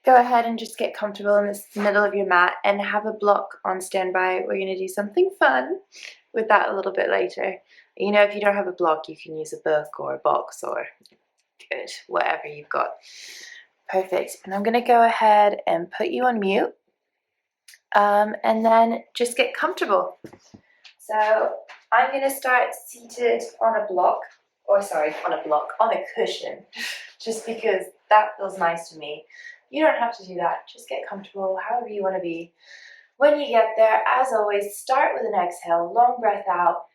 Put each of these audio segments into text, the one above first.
go ahead and just get comfortable in the middle of your mat and have a block on standby. We're going to do something fun with that a little bit later. You know, if you don't have a block, you can use a book or a box or good, whatever you've got. Perfect. And I'm going to go ahead and put you on mute and then just get comfortable. So I'm going to start seated on a block, on a cushion, just because that feels nice to me. You don't have to do that. Just get comfortable however you want to be. When you get there, as always, start with an exhale, long breath out.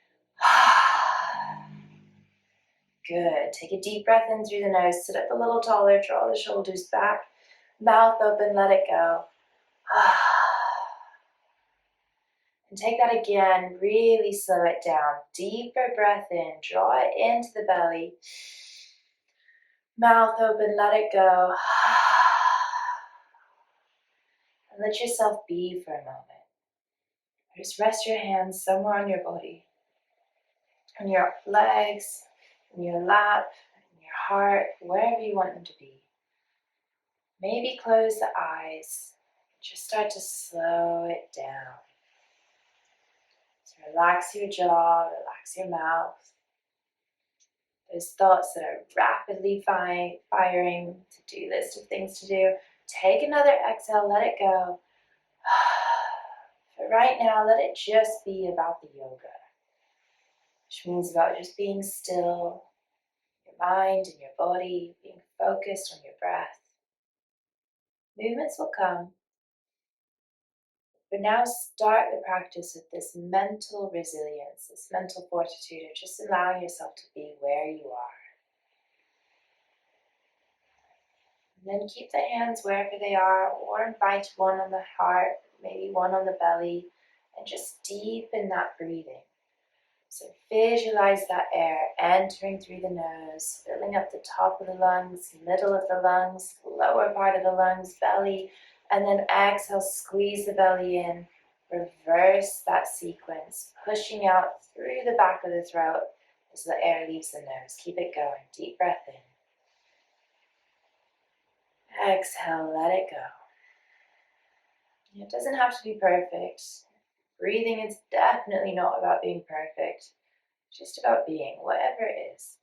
Good. Take a deep breath in through the nose, sit up a little taller, draw the shoulders back, mouth open, let it go. And take that again, really slow it down. Deeper breath in, draw it into the belly. Mouth open, let it go. And let yourself be for a moment. Just rest your hands somewhere on your body, on your legs, in your lap, in your heart, wherever you want them to be. Maybe close the eyes. Just start to slow it down. So relax your jaw, relax your mouth. Those thoughts that are rapidly firing, to-do list of things to do. Take another exhale, let it go. For right now, let it just be about the yoga, which means about just being still, your mind and your body, being focused on your breath. Movements will come, but now start the practice with this mental resilience, this mental fortitude of just allowing yourself to be where you are. And then keep the hands wherever they are, or invite one on the heart, maybe one on the belly, and just deepen that breathing. So visualize that air entering through the nose, filling up the top of the lungs, middle of the lungs, lower part of the lungs, belly, and then exhale, squeeze the belly in, reverse that sequence, pushing out through the back of the throat as the air leaves the nose. Keep it going, deep breath in. Exhale, let it go. It doesn't have to be perfect. Breathing is definitely not about being perfect. It's just about being, whatever it is.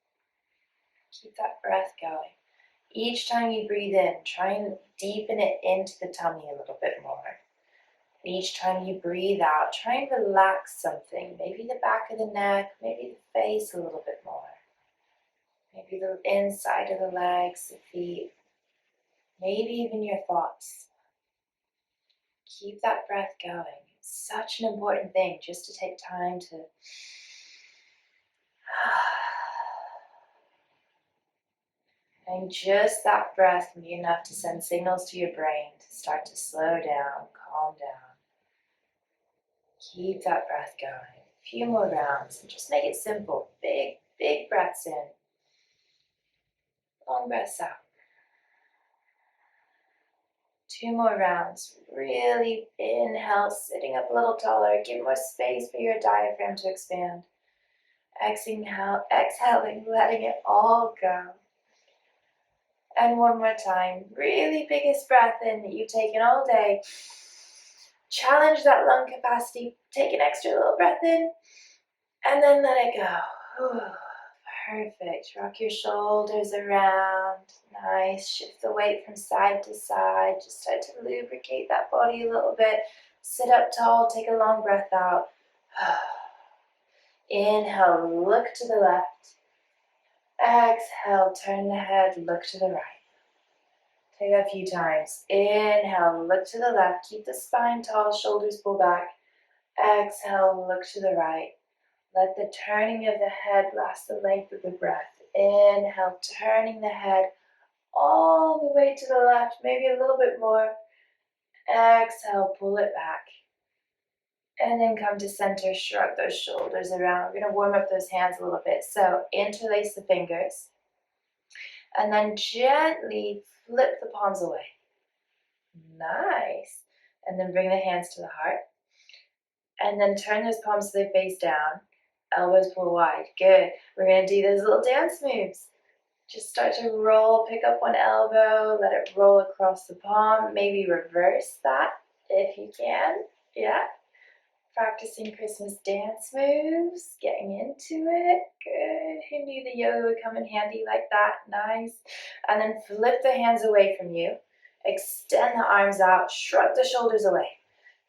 Keep that breath going. Each time you breathe in, try and deepen it into the tummy a little bit more. Each time you breathe out, try and relax something. Maybe the back of the neck, maybe the face a little bit more. Maybe the inside of the legs, the feet. Maybe even your thoughts. Keep that breath going. It's such an important thing just to take time to and just that breath can be enough to send signals to your brain to start to slow down, calm down. Keep that breath going. A few more rounds and just make it simple. Big, big breaths in. Long breaths out. 2 more rounds. Really inhale, sitting up a little taller. Give more space for your diaphragm to expand. Exhaling, letting it all go. And one more time. Really biggest breath in that you've taken all day. Challenge that lung capacity. Take an extra little breath in. And then let it go. Perfect. Rock your shoulders around. Nice. Shift the weight from side to side. Just start to lubricate that body a little bit. Sit up tall. Take a long breath out. Inhale, look to the left. Exhale, turn the head, look to the right. Take that a few times. Inhale, look to the left. Keep the spine tall, shoulders pull back. Exhale, look to the right. Let the turning of the head last the length of the breath. Inhale, turning the head all the way to the left, maybe a little bit more. Exhale, pull it back. And then come to center, shrug those shoulders around. We're going to warm up those hands a little bit. So interlace the fingers. And then gently flip the palms away. Nice. And then bring the hands to the heart. And then turn those palms so they face down. Elbows pull wide. Good. We're going to do those little dance moves. Just start to roll, pick up one elbow, let it roll across the palm. Maybe reverse that if you can. Yeah. Practicing Christmas dance moves, getting into it. Good. Who knew the yoga would come in handy like that? Nice. And then flip the hands away from you. Extend the arms out, shrug the shoulders away.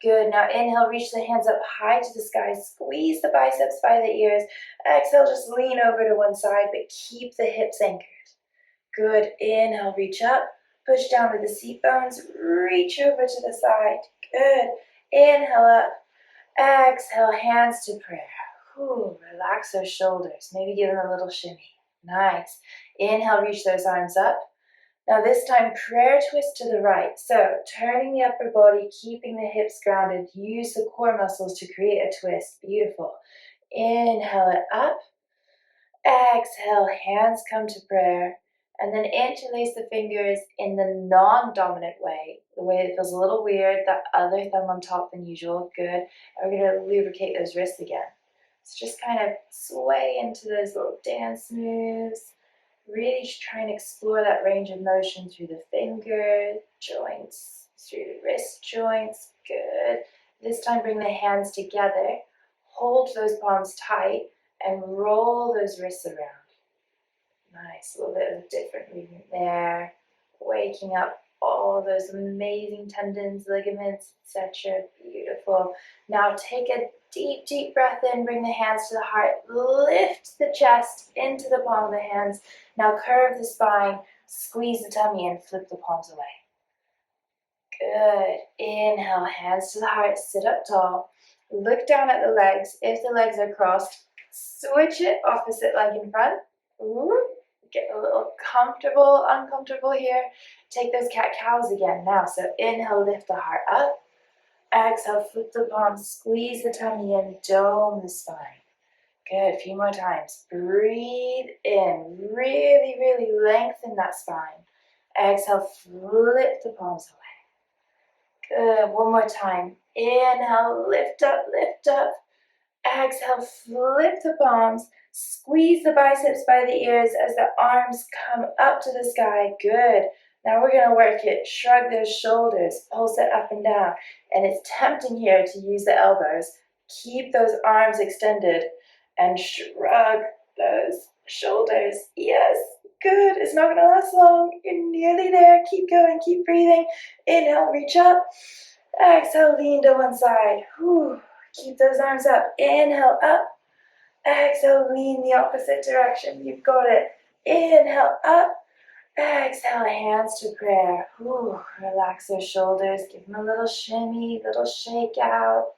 Good. Now inhale, reach the hands up high to the sky. Squeeze the biceps by the ears. Exhale, just lean over to one side, but keep the hips anchored. Good. Inhale, reach up. Push down to the seat bones. Reach over to the side. Good. Inhale up. Exhale, hands to prayer. Ooh, relax those shoulders. Maybe give them a little shimmy. Nice. Inhale, reach those arms up. Now this time, prayer twist to the right. So turning the upper body, keeping the hips grounded. Use the core muscles to create a twist. Beautiful. Inhale it up. Exhale, hands come to prayer. And then interlace the fingers in the non-dominant way, the way that feels a little weird, that other thumb on top than usual. Good. And we're going to lubricate those wrists again. So just kind of sway into those little dance moves. Really try and explore that range of motion through the finger joints, through the wrist joints. Good. This time bring the hands together. Hold those palms tight and roll those wrists around. Nice, a little bit of a different movement there. Waking up all those amazing tendons, ligaments, etc. Beautiful. Now take a deep, deep breath in. Bring the hands to the heart. Lift the chest into the palm of the hands. Now curve the spine. Squeeze the tummy and flip the palms away. Good. Inhale, hands to the heart. Sit up tall. Look down at the legs. If the legs are crossed, switch it opposite leg in front. Ooh. Get a little comfortable, uncomfortable here. Take those cat-cows again now. So inhale, lift the heart up. Exhale, flip the palms, squeeze the tummy in, dome the spine. Good, a few more times. Breathe in, really, really lengthen that spine. Exhale, flip the palms away. Good, one more time. Inhale, lift up, lift up. Exhale, flip the palms. Squeeze the biceps by the ears as the arms come up to the sky. Good. Now we're going to work it. Shrug those shoulders. Pulse it up and down. And it's tempting here to use the elbows. Keep those arms extended and shrug those shoulders. Yes. Good. It's not going to last long. You're nearly there. Keep going. Keep breathing. Inhale, reach up. Exhale, lean to one side. Whew. Keep those arms up. Inhale, up. Exhale, lean the opposite direction. You've got it. Inhale, up. Exhale, hands to prayer. Ooh, relax those shoulders. Give them a little shimmy, little shake out.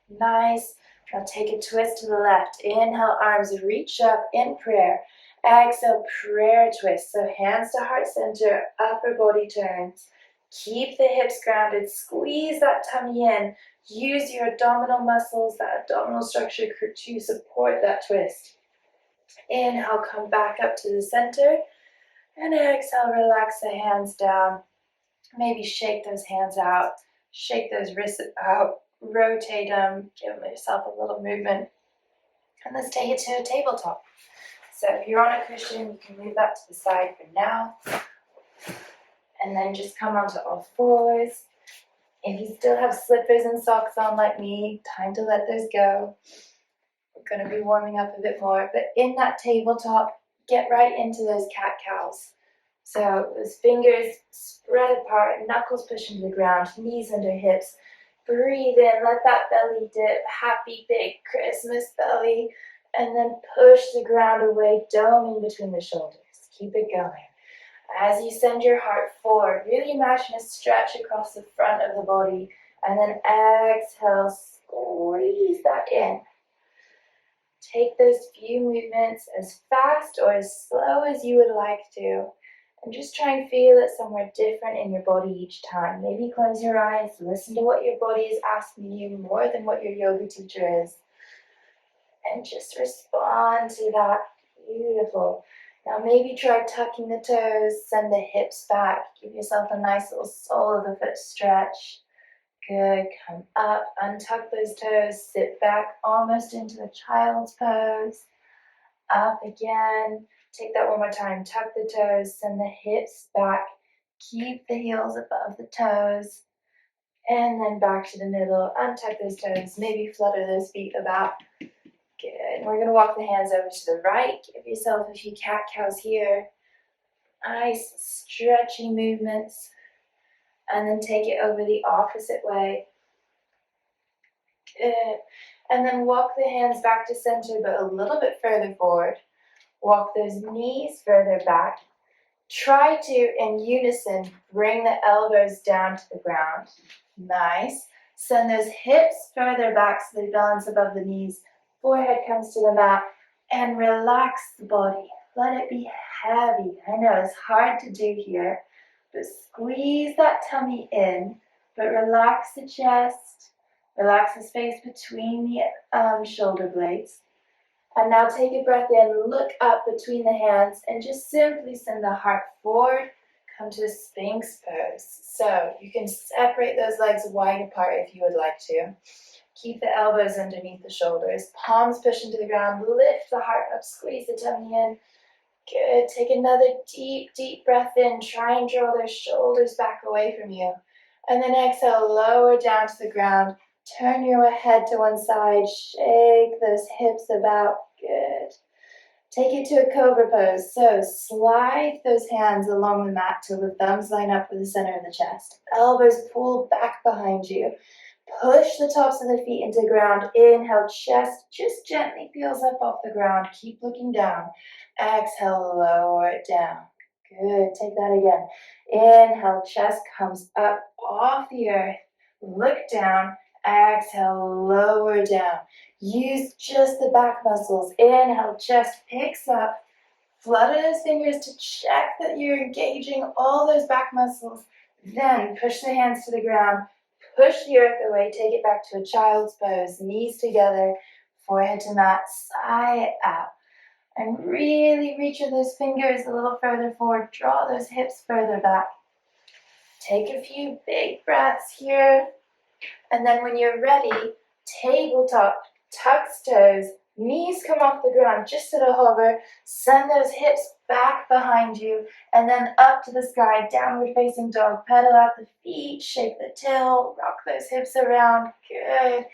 Nice. Now take a twist to the left. Inhale, arms reach up in prayer. Exhale, prayer twist. So hands to heart center, upper body turns. Keep the hips grounded. Squeeze that tummy in. Use your abdominal muscles, that abdominal structure to support that twist. Inhale, come back up to the center. And exhale, relax the hands down. Maybe shake those hands out. Shake those wrists out. Rotate them. Give yourself a little movement. And let's take it to a tabletop. So if you're on a cushion, you can move that to the side for now. And then just come onto all fours. If you still have slippers and socks on like me, time to let those go. We're going to be warming up a bit more. But in that tabletop, get right into those cat-cows. So those fingers spread apart, knuckles push into the ground, knees under hips. Breathe in, let that belly dip. Happy big Christmas belly. And then push the ground away, doming between the shoulders. Keep it going. As you send your heart forward, really imagine a stretch across the front of the body. And then exhale, squeeze that in. Take those few movements as fast or as slow as you would like to. And just try and feel it somewhere different in your body each time. Maybe close your eyes, listen to what your body is asking you more than what your yoga teacher is. And just respond to that. Beautiful. Now maybe try tucking the toes, send the hips back. Give yourself a nice little sole of the foot stretch. Good, come up, untuck those toes, sit back almost into the child's pose. up again. Take that one more time. Tuck the toes, send the hips back. Keep the heels above the toes. And then back to the middle. Untuck those toes. Maybe flutter those feet about. Good. We're going to walk the hands over to the right. Give yourself a few cat-cows here. Nice stretchy movements. And then take it over the opposite way. Good. And then walk the hands back to center, but a little bit further forward. Walk those knees further back. Try to, in unison, bring the elbows down to the ground. Nice. Send those hips further back so they balance above the knees. Forehead comes to the mat. And relax the body. Let it be heavy. I know it's hard to do here, but squeeze that tummy in, but relax the chest. Relax the space between the shoulder blades. And now take a breath in, look up between the hands, and just simply send the heart forward. Come to a Sphinx pose. So you can separate those legs wide apart if you would like to. Keep the elbows underneath the shoulders. Palms push into the ground. Lift the heart up, squeeze the tummy in. Good. Take another deep, deep breath in. Try and draw those shoulders back away from you. And then exhale, lower down to the ground. Turn your head to one side. Shake those hips about. Good. Take it to a cobra pose. So slide those hands along the mat till the thumbs line up with the center of the chest. Elbows pull back behind you. Push the tops of the feet into the ground. Inhale, chest just gently peels up off the ground. Keep looking down. Exhale, lower it down. Good. Take that again. Inhale, chest comes up off the earth. Look down. Exhale, lower down. Use just the back muscles. Inhale, chest picks up. Flutter those fingers to check that you're engaging all those back muscles. Then push the hands to the ground. Push the earth away. Take it back to a child's pose. Knees together. Forehead to mat. Sigh it out. And really reach with those fingers a little further forward. Draw those hips further back. Take a few big breaths here. And then when you're ready, tabletop, tucks toes, knees come off the ground just at a hover. Send those hips back behind you and then up to the sky, downward facing dog. Pedal out the feet, shake the tail, rock those hips around. Good.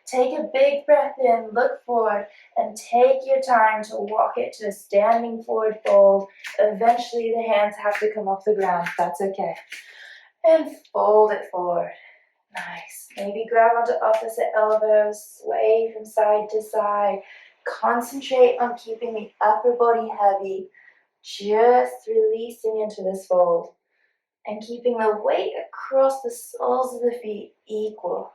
Take a big breath in, look forward, and take your time to walk it to a standing forward fold. Eventually the hands have to come off the ground. That's okay. And fold it forward. Nice. Maybe grab onto opposite elbows, sway from side to side. Concentrate on keeping the upper body heavy, just releasing into this fold and keeping the weight across the soles of the feet equal.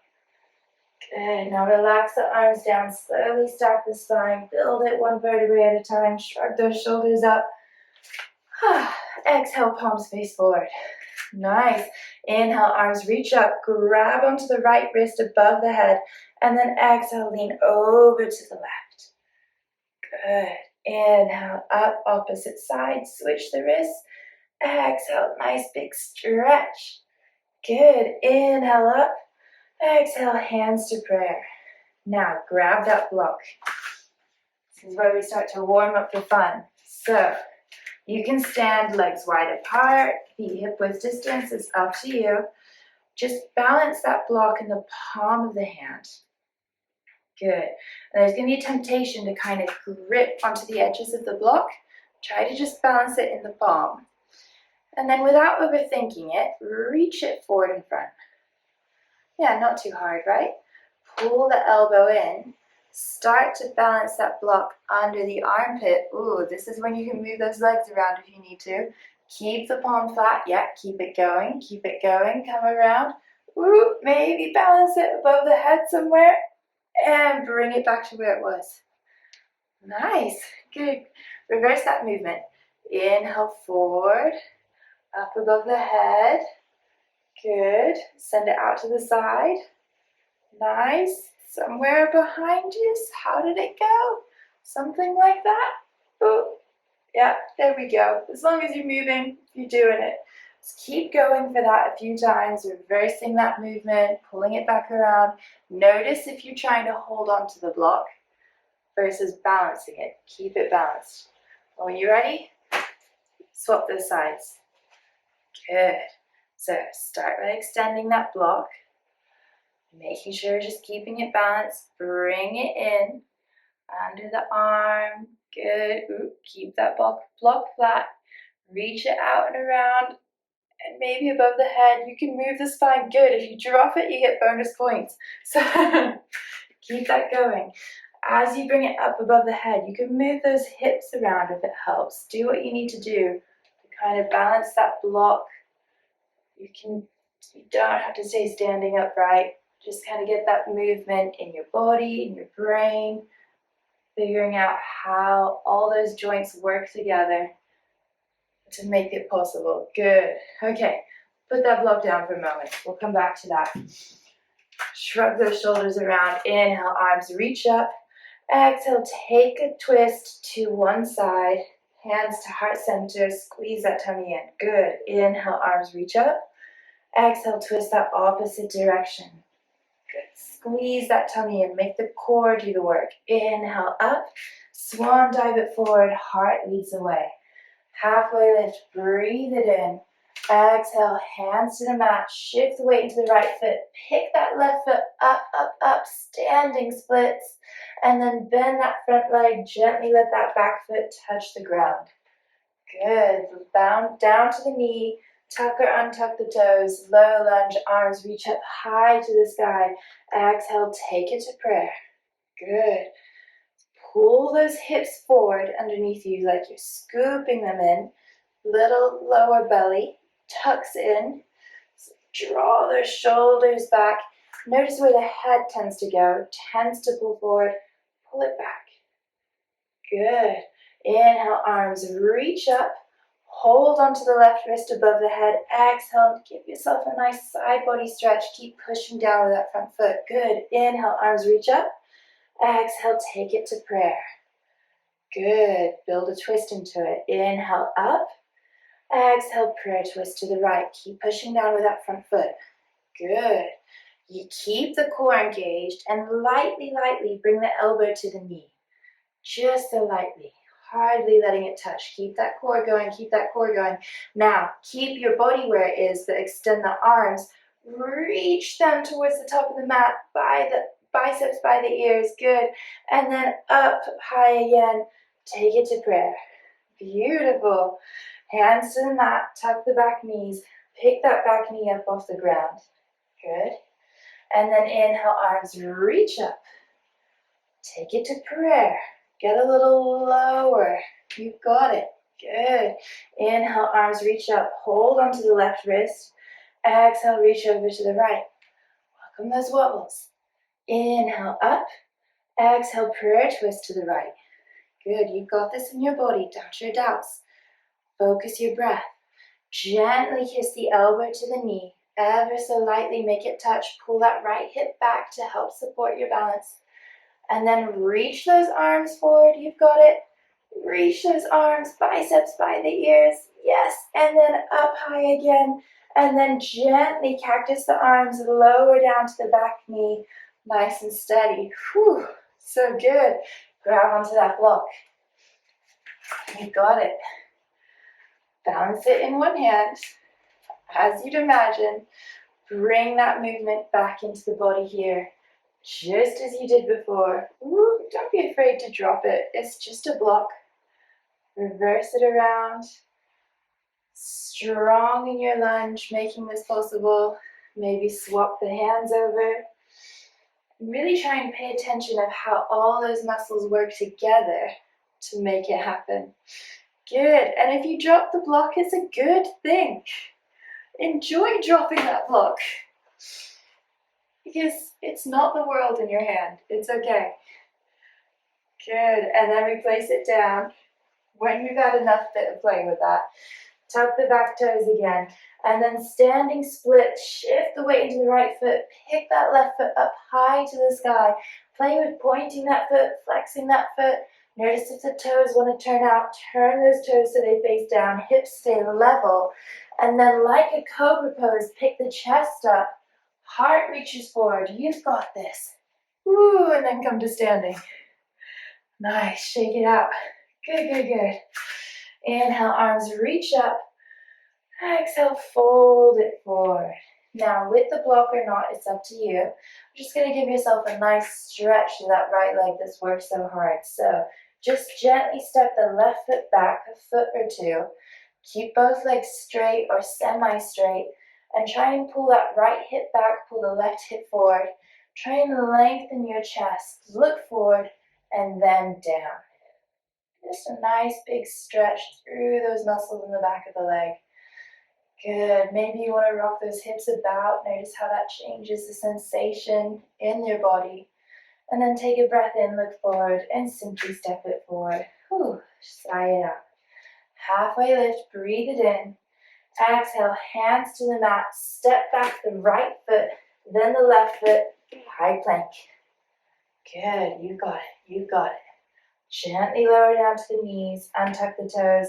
Good. Now relax the arms down, slowly stack the spine, build it one vertebrae at a time, shrug those shoulders up. Exhale, palms face forward. Nice. Inhale, arms reach up, grab onto the right wrist above the head, and then exhale, lean over to the left. Good. Inhale, up, opposite side, switch the wrists. Exhale, nice big stretch. Good. Inhale up, exhale, hands to prayer. Now, grab that block. This is where we start to warm up for fun. So, you can stand legs wide apart, feet hip width distance, it's up to you. Just balance that block in the palm of the hand. Good. And there's going to be a temptation to kind of grip onto the edges of the block. Try to just balance it in the palm. And then without overthinking it, reach it forward in front. Yeah, not too hard, right? Pull the elbow in. Start to balance that block under the armpit. Ooh, this is when you can move those legs around if you need to. Keep the palm flat. Yeah, keep it going. Keep it going. Come around. Ooh, maybe balance it above the head somewhere. And bring it back to where it was. Nice. Good. Reverse that movement. Inhale forward. Up above the head. Good. Send it out to the side. Nice. Somewhere behind you. How did it go? Something like that. Oh, yeah, there we go. As long as you're moving, you're doing it. Just keep going for that a few times, reversing that movement, pulling it back around. Notice if you're trying to hold on to the block. versus balancing it. Keep it balanced. When you're ready, swap those sides. Good. So start by extending that block, making sure you're just keeping it balanced. Bring it in under the arm. Good. Ooh, keep that block flat. Reach it out and around, and maybe above the head. You can move the spine. Good. If you drop it, you get bonus points. So keep that going. As you bring it up above the head, you can move those hips around if it helps. Do what you need to do to kind of balance that block. You don't have to stay standing upright. Just kind of get that movement in your body, in your brain, figuring out how all those joints work together to make it possible. Good. Okay, put that block down for a moment. We'll come back to that. Shrug those shoulders around. Inhale, arms reach up. Exhale, take a twist to one side. Hands to heart center. Squeeze that tummy in. Good. Inhale, arms reach up. Exhale, twist that opposite direction. Good. Squeeze that tummy in. Make the core do the work. Inhale, up. Swan dive it forward. Heart leads the way. Halfway lift. Breathe it in. Exhale, hands to the mat. Shift the weight into the right foot. Pick that left foot up, up, up. Standing splits. And then bend that front leg. Gently let that back foot touch the ground. Good. Bound down to the knee. Tuck or untuck the toes. Low lunge. Arms reach up high to the sky. Exhale, take it to prayer. Good. Pull those hips forward underneath you like you're scooping them in. Little lower belly tucks in. Draw those shoulders back. Notice where the head tends to go. Tends to pull forward. Pull it back. Good. Inhale, arms reach up. Hold onto the left wrist above the head. Exhale, give yourself a nice side body stretch. Keep pushing down with that front foot. Good. Inhale, arms reach up. Exhale, take it to prayer. Good. Build a twist into it. Inhale, up. Exhale, prayer twist to the right. Keep pushing down with that front foot. Good. You keep the core engaged and lightly, lightly bring the elbow to the knee. Just so lightly. Hardly letting it touch. Keep that core going, keep that core going. Now, keep your body where it is, but extend the arms. Reach them towards the top of the mat, by the biceps, by the ears. Good. And then up high again. Take it to prayer. Beautiful. Hands to the mat, tuck the back knees. Pick that back knee up off the ground. Good. And then inhale, arms reach up. Take it to prayer. Get a little lower. You've got it. Good. Inhale, arms reach up. Hold onto the left wrist. Exhale, reach over to the right. Welcome those wobbles. Inhale, up. Exhale, prayer twist to the right. Good. You've got this in your body. Don't your doubts. Focus your breath. Gently kiss the elbow to the knee. Ever so lightly make it touch. Pull that right hip back to help support your balance. And then reach those arms forward. You've got it. Reach those arms, biceps by the ears. Yes. And then up high again. And then gently cactus the arms lower down to the back knee. Nice and steady. Whew. So good. Grab onto that block. You've got it. Balance it in one hand. As you'd imagine, bring that movement back into the body here. Just as you did before. Ooh, don't be afraid to drop it. It's just a block. Reverse it around. Strong in your lunge, making this possible. Maybe swap the hands over. Really try and pay attention of how all those muscles work together to make it happen. Good. And if you drop the block, it's a good thing. Enjoy dropping that block. Because it's not the world in your hand. It's okay. Good. And then we place it down. When you've had enough bit of playing with that, tuck the back toes again. And then standing split, shift the weight into the right foot. Pick that left foot up high to the sky. Play with pointing that foot, flexing that foot. Notice if the toes want to turn out. Turn those toes so they face down. Hips stay level. And then like a cobra pose, pick the chest up. Heart reaches forward. You've got this. Woo, and then come to standing. Nice, shake it out. Good, good, good. Inhale, arms reach up. Exhale, fold it forward. Now with the block or not, it's up to you. You're just gonna give yourself a nice stretch to that right leg that's worked so hard. So just gently step the left foot back a foot or two. Keep both legs straight or semi-straight and try and pull that right hip back, pull the left hip forward. Try and lengthen your chest. Look forward and then down. Just a nice big stretch through those muscles in the back of the leg. Good. Maybe you want to rock those hips about. Notice how that changes the sensation in your body. And then take a breath in, look forward, and simply step it forward. Whew, sigh it out. Halfway lift, breathe it in. Exhale, hands to the mat. Step back the right foot, then the left foot. High plank. Good. You got it. You got it. Gently lower down to the knees, untuck the toes,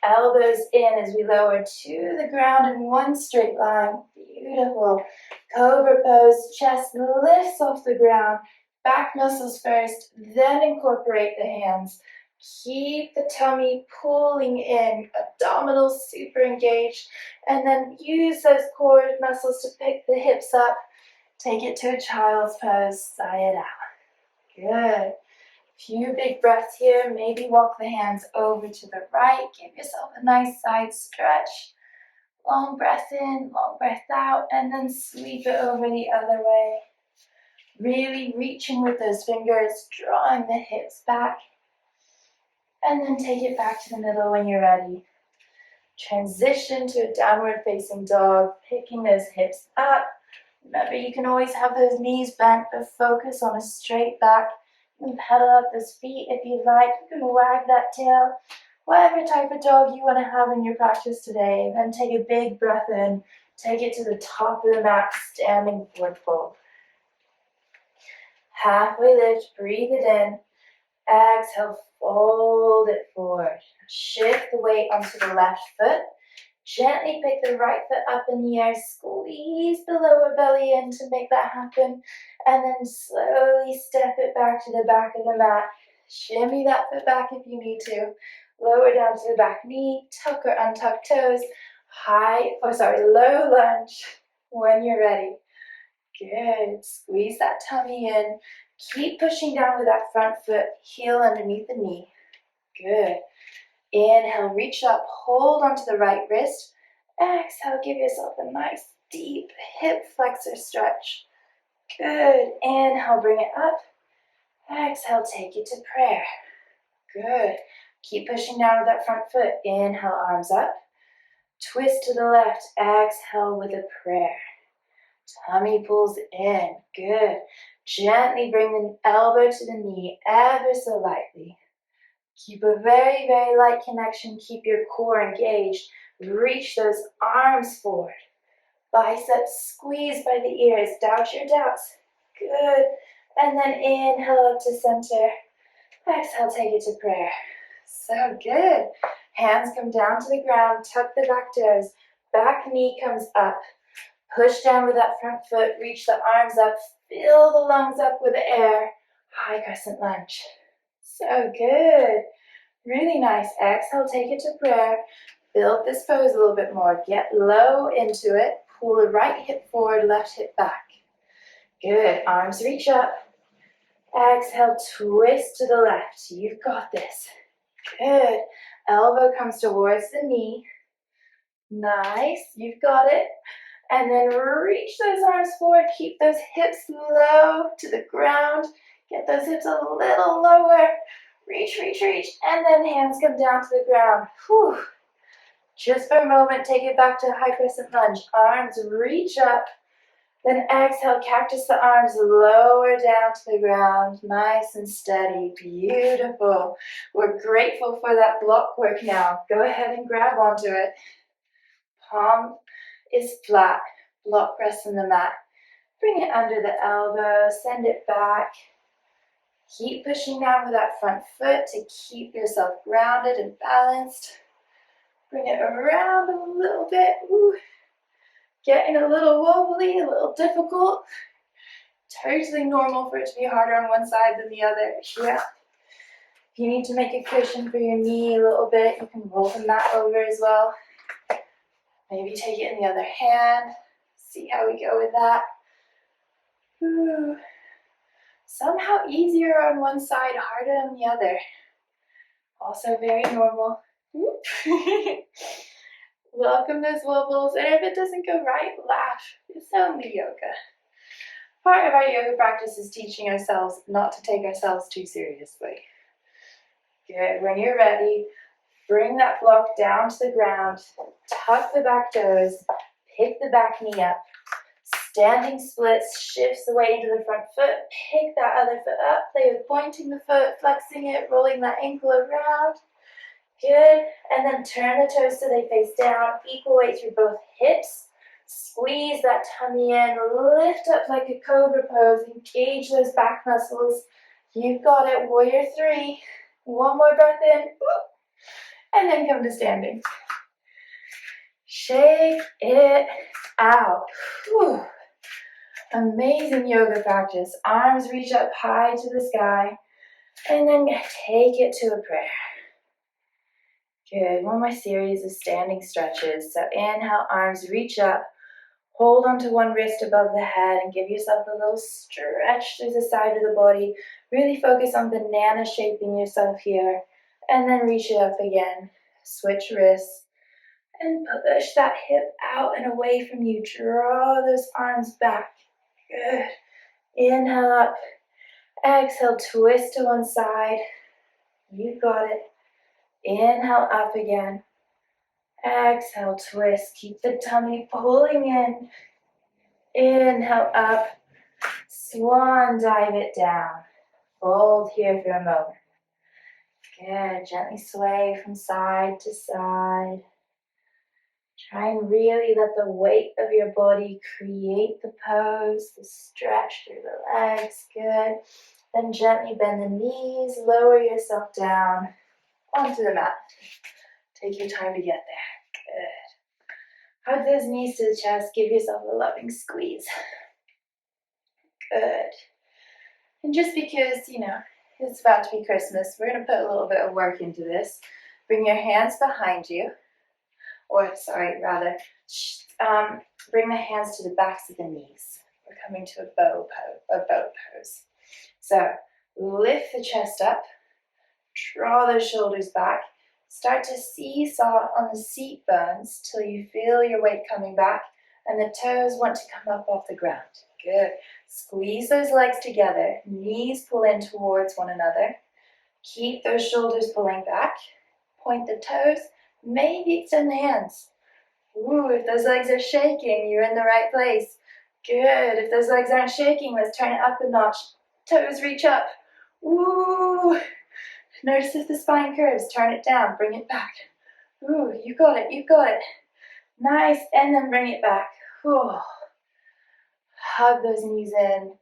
elbows in as we lower to the ground in one straight line. Beautiful. Cobra pose, chest lifts off the ground, back muscles first, then incorporate the hands. Keep the tummy pulling in, abdominals super engaged, and then use those core muscles to pick the hips up. Take it to a child's pose, sigh it out. Good. Few big breaths here. Maybe walk the hands over to the right. Give yourself a nice side stretch. Long breath in, long breath out, and then sweep it over the other way. Really reaching with those fingers, drawing the hips back. And then take it back to the middle when you're ready. Transition to a downward facing dog, picking those hips up. Remember, you can always have those knees bent, but focus on a straight back. You can pedal up those feet if you like. You can wag that tail. Whatever type of dog you want to have in your practice today. Then take a big breath in. Take it to the top of the mat, standing forward fold. Halfway lift, breathe it in. Exhale, fold it forward. Shift the weight onto the left foot. Gently pick the right foot up in the air, squeeze the lower belly in to make that happen, and then slowly step it back to the back of the mat. Shimmy that foot back if you need to. Lower down to the back knee, tuck or untuck toes, low lunge when you're ready. Good, squeeze that tummy in. Keep pushing down with that front foot, heel underneath the knee. Good. Inhale, reach up, hold onto the right wrist. Exhale, give yourself a nice deep hip flexor stretch. Good. Inhale, bring it up. Exhale, take it to prayer. Good. Keep pushing down with that front foot. Inhale, arms up. Twist to the left. Exhale with a prayer. Tummy pulls in. Good. Gently bring the elbow to the knee ever so lightly. Keep a very, very light connection. Keep your core engaged. Reach those arms forward. Biceps squeezed by the ears. Doubt your doubts. Good. And then inhale up to center. Exhale, take it to prayer. So good. Hands come down to the ground. Tuck the back toes. Back knee comes up. Push down with that front foot. Reach the arms up. Fill the lungs up with air. High crescent lunge. So good. Really nice. Exhale, take it to prayer. Build this pose a little bit more. Get low into it. Pull the right hip forward, left hip back. Good. Arms reach up. Exhale, twist to the left. You've got this. Good. Elbow comes towards the knee. Nice. You've got it. And then reach those arms forward. Keep those hips low to the ground. Get those hips a little lower. Reach, reach, reach. And then hands come down to the ground. Whew. Just for a moment, take it back to high crescent lunge. Arms reach up. Then exhale, cactus the arms lower down to the ground. Nice and steady. Beautiful. We're grateful for that block work now. Go ahead and grab onto it. Palm is flat. Block rests on the mat. Bring it under the elbow. Send it back. Keep pushing down with that front foot to keep yourself grounded and balanced. Bring it around a little bit. Ooh. Getting a little wobbly, a little difficult. Totally normal for it to be harder on one side than the other. Yeah. you need to make a cushion for your knee a little bit, you can roll the mat over as well. Maybe take it in the other hand. See how we go with that. Ooh. Somehow easier on one side, harder on the other. Also very normal. Welcome those wobbles, and if it doesn't go right, laugh. It's only yoga. Part of our yoga practice is teaching ourselves not to take ourselves too seriously. Good. When you're ready, bring that block down to the ground, tuck the back toes, pick the back knee up. Standing splits shifts the weight into the front foot, pick that other foot up, play with pointing the foot, flexing it, rolling that ankle around. Good, and then turn the toes so they face down, equal weight through both hips. Squeeze that tummy in, lift up like a cobra pose, engage those back muscles. You've got it, warrior 3. One more breath in, and then come to standing. Shake it out. Whew. Amazing yoga practice. Arms reach up high to the sky, and then take it to a prayer. Good. One more series of standing stretches. So inhale, arms reach up. Hold onto one wrist above the head and give yourself a little stretch through the side of the body. Really focus on banana shaping yourself here. And then reach it up again. Switch wrists. And push that hip out and away from you. Draw those arms back. Good. Inhale up. Exhale, twist to one side. You got it. Inhale up again. Exhale, twist. Keep the tummy pulling in. Inhale up. Swan dive it down. Fold here for a moment. Good. Gently sway from side to side. Try and really let the weight of your body create the pose, the stretch through the legs. Good. Then gently bend the knees, lower yourself down onto the mat. Take your time to get there. Good. Hug those knees to the chest. Give yourself a loving squeeze. Good. And just because, it's about to be Christmas, we're going to put a little bit of work into this. Bring your hands behind you. Bring the hands to the backs of the knees. We're coming to a boat pose. So lift the chest up, draw those shoulders back, start to seesaw on the seat bones till you feel your weight coming back and the toes want to come up off the ground. Good. Squeeze those legs together, knees pull in towards one another. Keep those shoulders pulling back, point the toes, maybe extend the hands. Ooh, if those legs are shaking, you're in the right place. Good. If those legs aren't shaking, let's turn it up a notch. Toes reach up. Ooh. Notice if the spine curves. Turn it down. Bring it back. Ooh, you got it. You got it. Nice. And then bring it back. Ooh. Hug those knees in.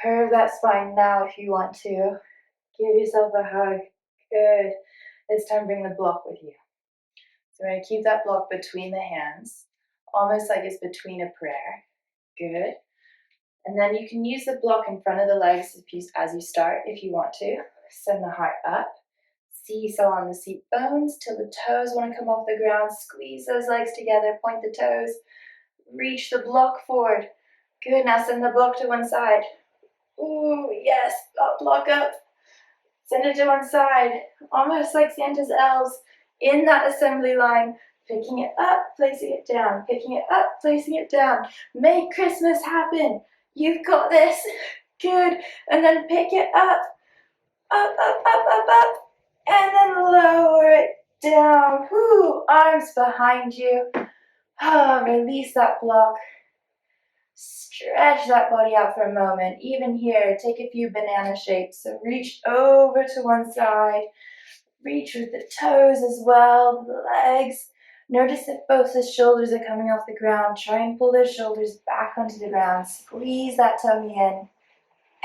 Curve that spine now if you want to. Give yourself a hug. Good. This time bring the block with you. So we're going to keep that block between the hands, almost like it's between a prayer. Good. And then you can use the block in front of the legs as you start if you want to. Send the heart up. Seesaw on the seat bones till the toes want to come off the ground. Squeeze those legs together. Point the toes. Reach the block forward. Good. Now send the block to one side. Ooh, yes. Block up. Send it to one side. Almost like Santa's elves. In that assembly line, picking it up, placing it down, picking it up, placing it down. Make Christmas happen. You've got this. Good. And then pick it up, up, up, up, up, up, and then lower it down. Whoo, arms behind you. Release that block. Stretch that body out for a moment. Even here, take a few banana shapes. So reach over to one side. Reach with the toes as well, the legs. Notice if both the shoulders are coming off the ground. Try and pull those shoulders back onto the ground. Squeeze that tummy in.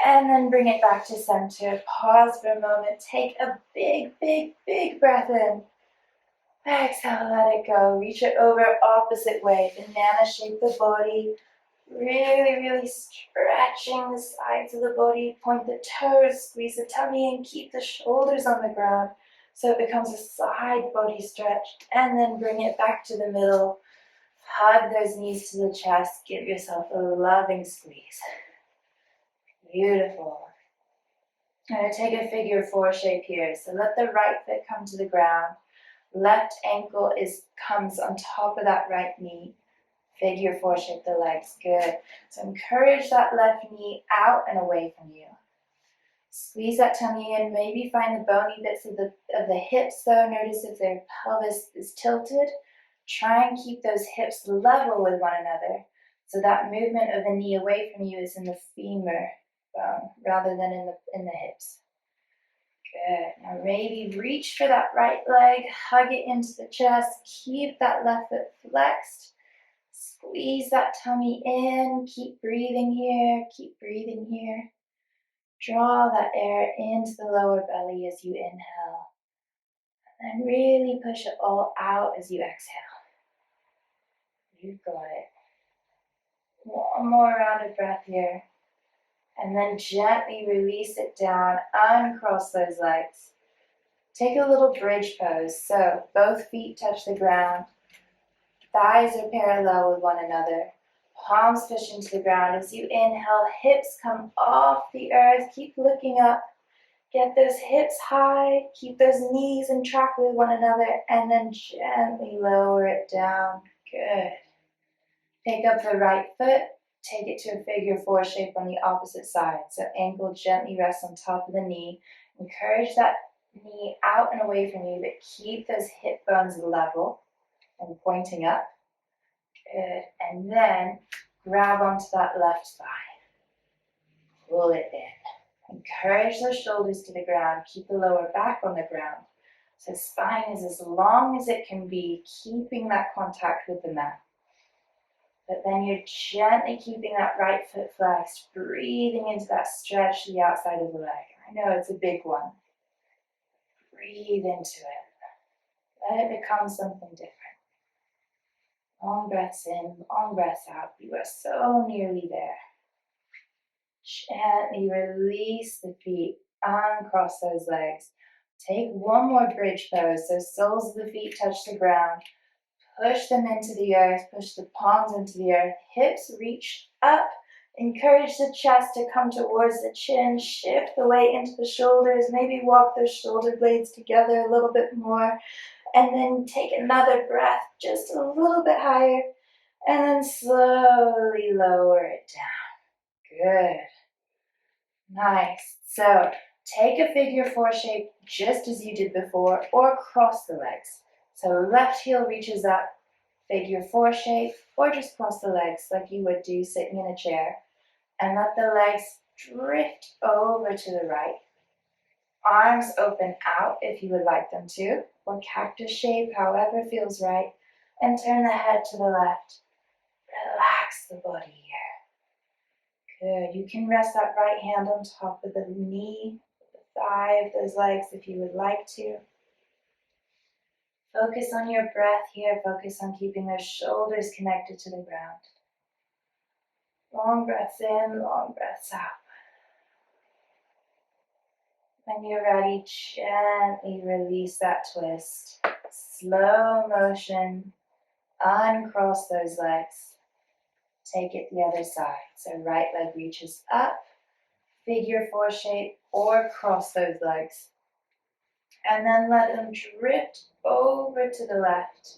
And then bring it back to center. Pause for a moment. Take a big, big, big breath in. Exhale, let it go. Reach it over opposite way. Banana shape the body. Really stretching the sides of the body, point the toes, squeeze the tummy and keep the shoulders on the ground so it becomes a side body stretch, and then bring it back to the middle. Hug those knees to the chest, give yourself a loving squeeze. Beautiful. I'm going to take a figure four shape here. So let the right foot come to the ground. Left ankle comes on top of that right knee. Figure four shape the legs. Good. So encourage that left knee out and away from you. Squeeze that tummy in. Maybe find the bony bits of the hips though. Notice if their pelvis is tilted. Try and keep those hips level with one another. So that movement of the knee away from you is in the femur bone rather than in the hips. Good. Now maybe reach for that right leg. Hug it into the chest. Keep that left foot flexed. Squeeze that tummy in. Keep breathing here. Keep breathing here. Draw that air into the lower belly as you inhale. And then really push it all out as you exhale. You've got it. One more round of breath here. And then gently release it down. Uncross those legs. Take a little bridge pose. So both feet touch the ground. Thighs are parallel with one another. Palms push into the ground. As you inhale, hips come off the earth. Keep looking up. Get those hips high. Keep those knees in track with one another. And then gently lower it down. Good. Pick up the right foot. Take it to a figure four shape on the opposite side. So ankle gently rests on top of the knee. Encourage that knee out and away from you, but keep those hip bones level and pointing up. Good. And then grab onto that left thigh. Pull it in. Encourage those shoulders to the ground. Keep the lower back on the ground. So spine is as long as it can be, keeping that contact with the mat. But then you're gently keeping that right foot flexed, breathing into that stretch to the outside of the leg. I know it's a big one. Breathe into it. Let it become something different. Long breaths in, long breaths out. You are so nearly there. Gently release the feet, uncross those legs. Take one more bridge pose, so soles of the feet touch the ground. Push them into the earth, push the palms into the earth. Hips reach up. Encourage the chest to come towards the chin. Shift the weight into the shoulders. Maybe walk those shoulder blades together a little bit more. And then take another breath just a little bit higher. And then slowly lower it down. Good. Nice. So take a figure four shape just as you did before, or cross the legs. So left heel reaches up, figure four shape, or just cross the legs like you would do sitting in a chair. And let the legs drift over to the right. Arms open out if you would like them to, or cactus shape, however feels right. And turn the head to the left. Relax the body here. Good. You can rest that right hand on top of the knee, the thigh of those legs if you would like to. Focus on your breath here. Focus on keeping those shoulders connected to the ground. Long breaths in, long breaths out. When you're ready, gently release that twist. Slow motion. Uncross those legs. Take it the other side. So right leg reaches up, figure four shape, or cross those legs. And then let them drift over to the left.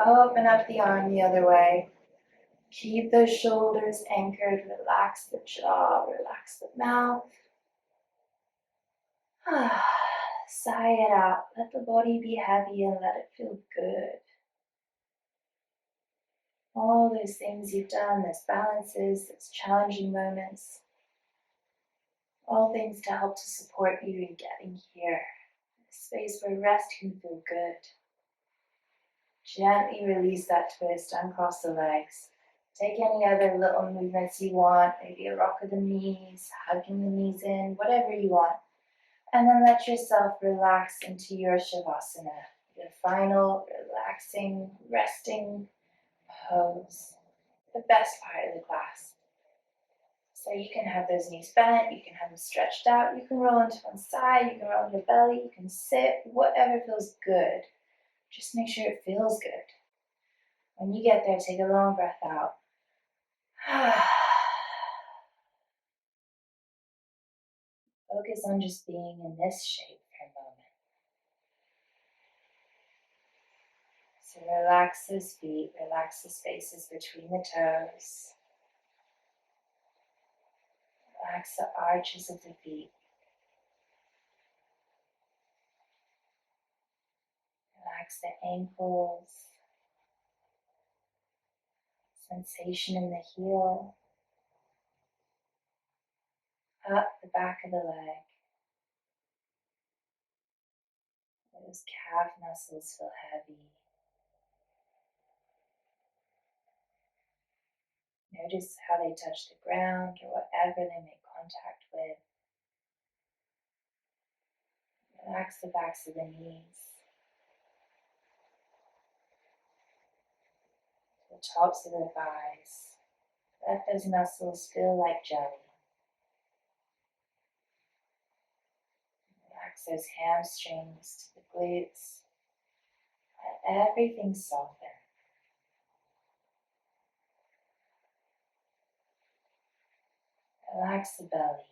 Open up the arm the other way. Keep those shoulders anchored. Relax the jaw, relax the mouth. Sigh it out. Let the body be heavy and let it feel good. All those things you've done, those balances, those challenging moments, all things to help to support you in getting here. A space where rest can feel good. Gently release that twist, uncross the legs. Take any other little movements you want, maybe a rock of the knees, hugging the knees in, whatever you want. And then let yourself relax into your Shavasana, your final relaxing, resting pose. the best part of the class. So you can have those knees bent, you can have them stretched out, you can roll into one side, you can roll on your belly, you can sit, whatever feels good. Just make sure it feels good. When you get there, take a long breath out. Focus on just being in this shape for a moment. So relax those feet, relax the spaces between the toes. Relax the arches of the feet. Relax the ankles. Sensation in the heel. Up the back of the leg. Those calf muscles feel heavy. Notice how they touch the ground or whatever they make contact with. Relax the backs of the knees. The tops of the thighs. Let those muscles feel like jelly. Relax those hamstrings to the glutes. Let everything soften. Relax the belly.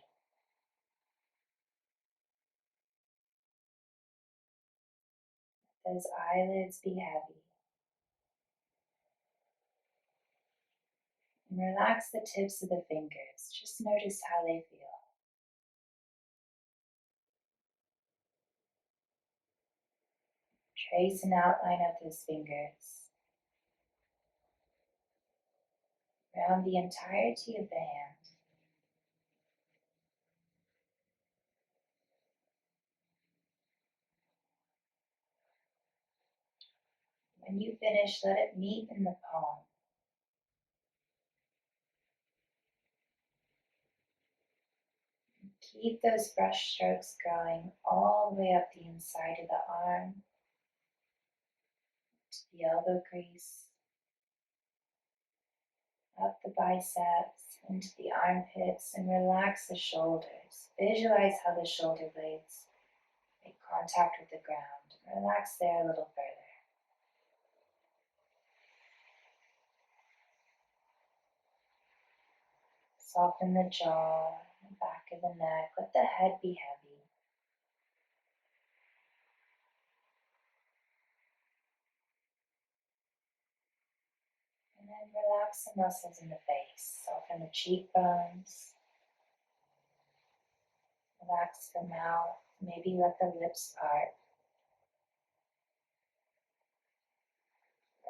Let those eyelids be heavy. And relax the tips of the fingers. Just notice how they feel. Trace an outline of those fingers around the entirety of the hand. When you finish, let it meet in the palm. Keep those brush strokes going all the way up the inside of the arm, to the elbow crease, up the biceps, into the armpits, and relax the shoulders. Visualize how the shoulder blades make contact with the ground. Relax there a little further. Soften the jaw, the back of the neck. Let the head be heavy. And then relax the muscles in the face. Soften the cheekbones. Relax the mouth. Maybe let the lips part.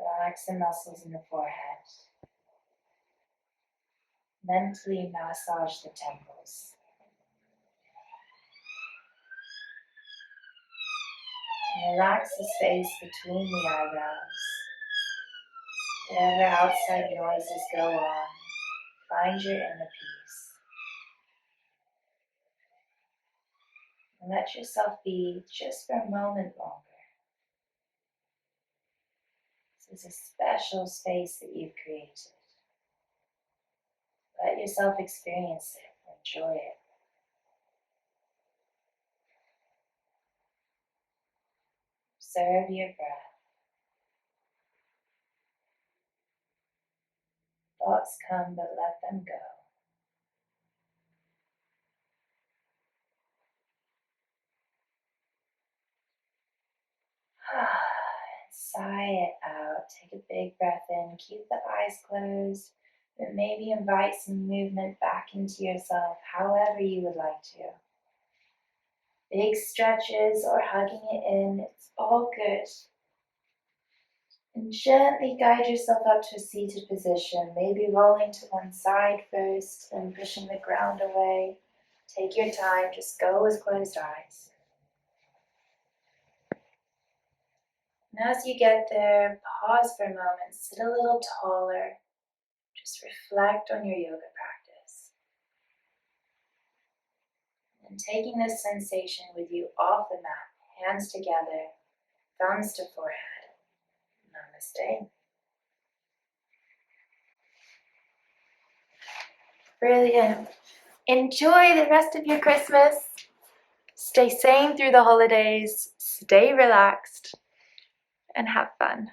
Relax the muscles in the forehead. Mentally massage the temples. And relax the space between the eyebrows. Whatever outside noises go on, find your inner peace. And let yourself be just for a moment longer. This is a special space that you've created. Let yourself experience it, enjoy it. Observe your breath. Thoughts come, but let them go. And sigh it out. Take a big breath in. Keep the eyes closed, but maybe invite some movement back into yourself, however you would like to. Big stretches or hugging it in, it's all good. And gently guide yourself up to a seated position, maybe rolling to one side first, then pushing the ground away. Take your time, just go with closed eyes. And as you get there, pause for a moment, sit a little taller, just reflect on your yoga practice. And taking this sensation with you off the mat, hands together, thumbs to forehead. Namaste. Brilliant. Enjoy the rest of your Christmas. Stay sane through the holidays, stay relaxed, and have fun.